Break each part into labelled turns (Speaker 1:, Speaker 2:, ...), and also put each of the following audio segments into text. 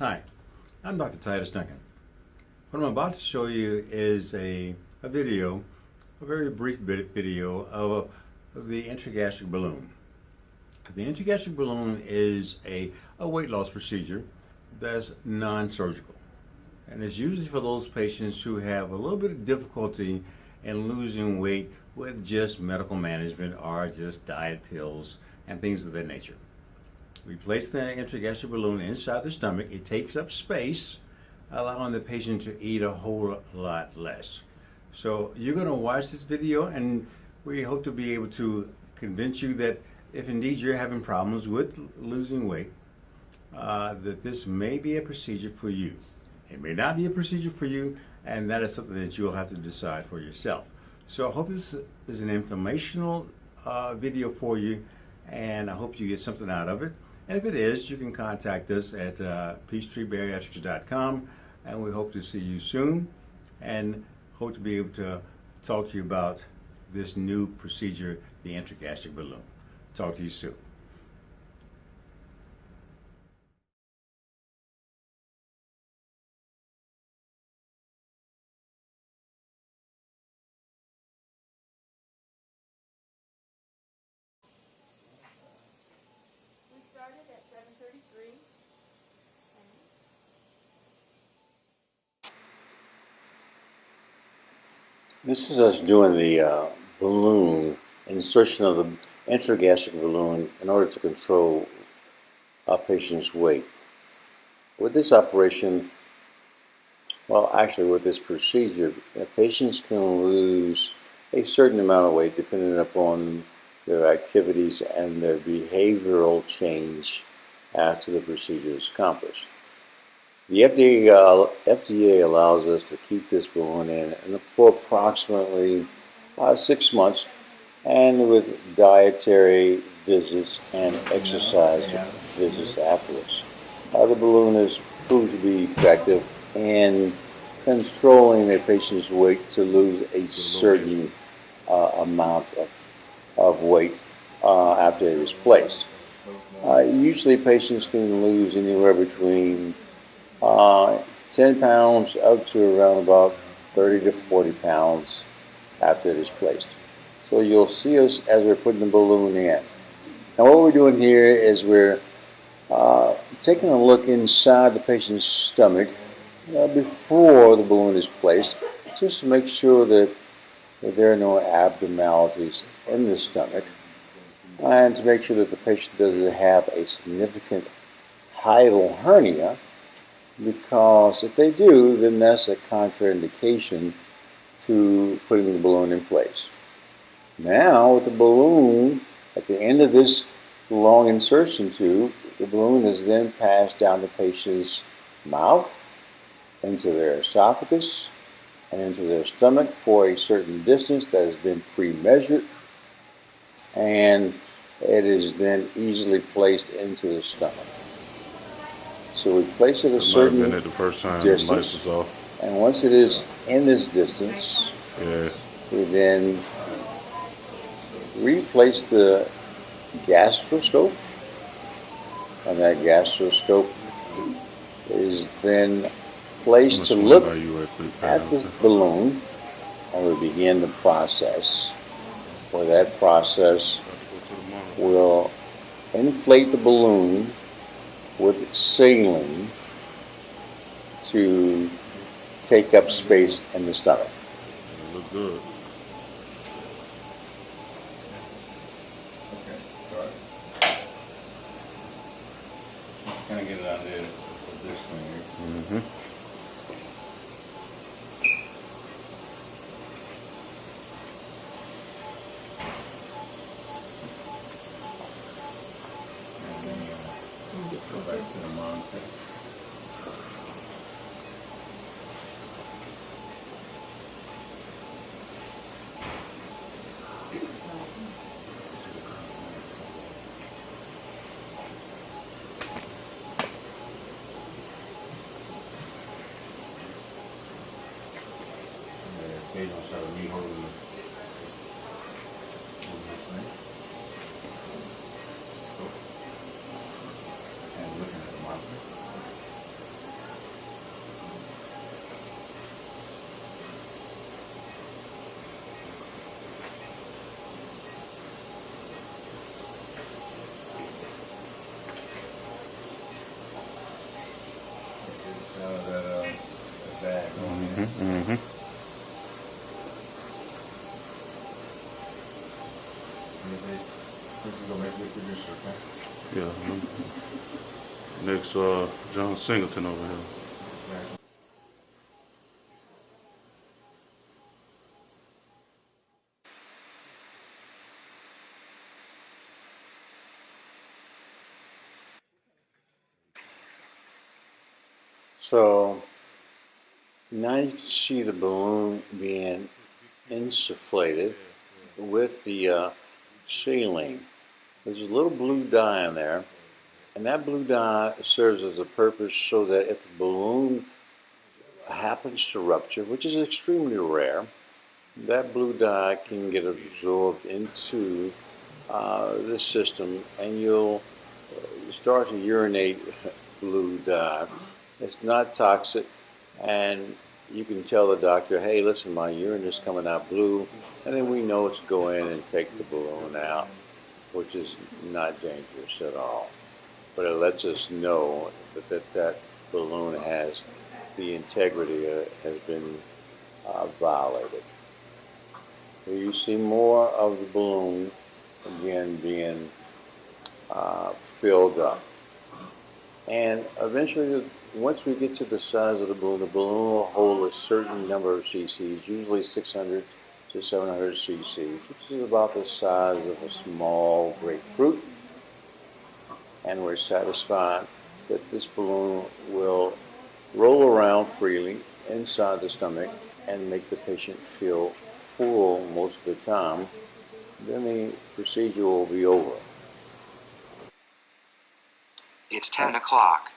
Speaker 1: Hi, I'm Dr. Titus Duncan. What I'm about to show you is a video, a very brief video of the intragastric balloon. The intragastric balloon is a weight loss procedure that's non-surgical. And it's usually for those patients who have a little bit of difficulty in losing weight with just medical management or just diet pills and things of that nature. We place the intragastric balloon inside the stomach. It takes up space, allowing the patient to eat a whole lot less. So you're going to watch this video, and we hope to be able to convince you that if indeed you're having problems with losing weight, that this may be a procedure for you. It may not be a procedure for you, and that is something that you'll have to decide for yourself. So I hope this is an informational video for you, and I hope you get something out of it. And if it is, you can contact us at peachtreebariatrics.com, and we hope to see you soon and hope to be able to talk to you about this new procedure, the intragastric balloon. Talk to you soon.
Speaker 2: Started at 7:33.
Speaker 1: This is us doing the balloon, insertion of the intragastric balloon in order to control a patient's weight. With this operation, well, actually with this procedure, patients can lose a certain amount of weight depending upon their activities and their behavioral change after the procedure is accomplished. The FDA allows us to keep this balloon in for approximately 6 months, and with dietary visits and exercise visits afterwards. The balloon is proved to be effective in controlling a patient's weight to lose a certain amount of weight after it is placed. Usually patients can lose anywhere between 10 pounds up to around about 30 to 40 pounds after it is placed. So you'll see us as we're putting the balloon in. Now what we're doing here is we're taking a look inside the patient's stomach before the balloon is placed, just to make sure that there are no abnormalities in the stomach, and to make sure that the patient doesn't have a significant hiatal hernia, because if they do, then that's a contraindication to putting the balloon in place. Now with the balloon, at the end of this long insertion tube, the balloon is then passed down the patient's mouth, into their esophagus, and into their stomach for a certain distance that has been pre-measured, and it is then easily placed into the stomach. So we place it a certain distance, and once it is in this distance, we then replace the gastroscope, and that gastroscope is then placed to look at the balloon, and we begin the process, where that process will inflate the balloon with saline to take up space in the stomach.
Speaker 3: It look good.
Speaker 1: Okay, all right. Kind of get it out there with this thing here. Go back to the monitor. They don't start with me holding this thing. And looking at the monitor. Out of that bag. This is gonna make this producer, okay?
Speaker 3: Yeah. Next, John Singleton over here.
Speaker 1: So now you can see the balloon being insufflated with the saline. There's a little blue dye in there, and that blue dye serves as a purpose so that if the balloon happens to rupture, which is extremely rare, that blue dye can get absorbed into the system, and you'll start to urinate blue dye. It's not toxic, and you can tell the doctor, hey, listen, my urine is coming out blue, and then we know to go in and take the balloon out, which is not dangerous at all. But it lets us know that balloon has the integrity has been violated. Here you see more of the balloon again being filled up. And eventually, once we get to the size of the balloon will hold a certain number of cc's, usually 600 to 700 cc's, which is about the size of a small grapefruit. And we're satisfied that this balloon will roll around freely inside the stomach and make the patient feel full most of the time. Then the procedure will be over.
Speaker 4: It's 10 o'clock.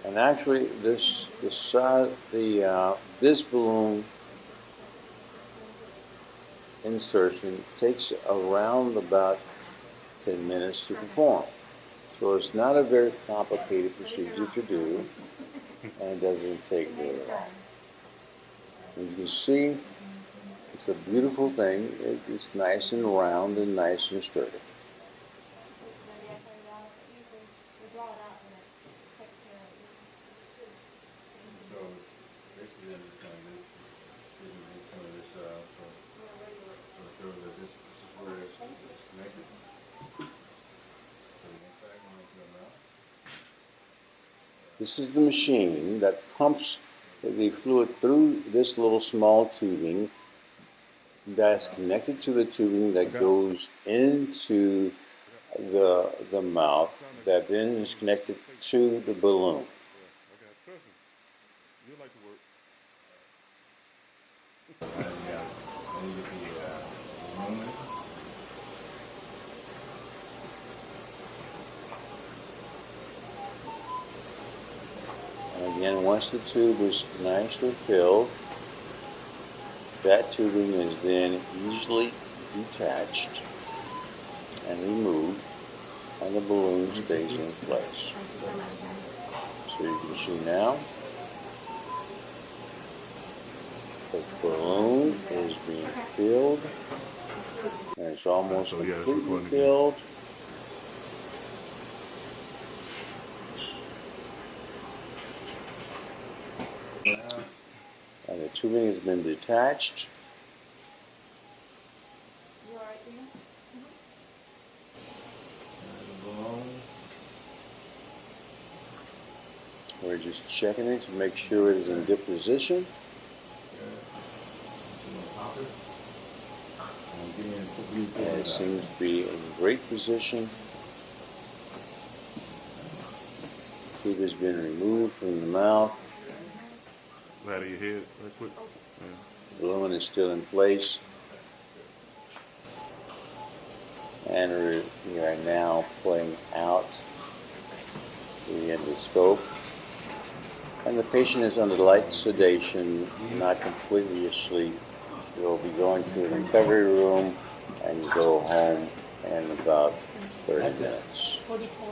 Speaker 1: And actually, this balloon insertion takes around about 10 minutes to perform. So it's not a very complicated procedure to do, and it doesn't take very long. And you can see, it's a beautiful thing. It's nice and round and nice and sturdy. So basically, I'm just kind of this so that this is where it's connected. This is the machine that pumps the fluid through this little small tubing that's connected to the tubing that goes into the mouth, that then is connected to the balloon. And again, once the tube is nicely filled, that tubing is then easily detached and removed, and the balloon stays in place. So you can see now, the balloon is being filled, and it's almost completely filled. And the tubing has been detached.
Speaker 2: You all right, Dina?
Speaker 1: We're just checking it to make sure it is in good position. And it seems to be in great position. The tube has been removed from the mouth.
Speaker 3: Out of your head, right quick. Yeah.
Speaker 1: The balloon is still in place. And we are now pulling out the endoscope. And the patient is under light sedation, not completely asleep. We'll be going to the recovery room and go home in about 30 minutes.
Speaker 2: 44.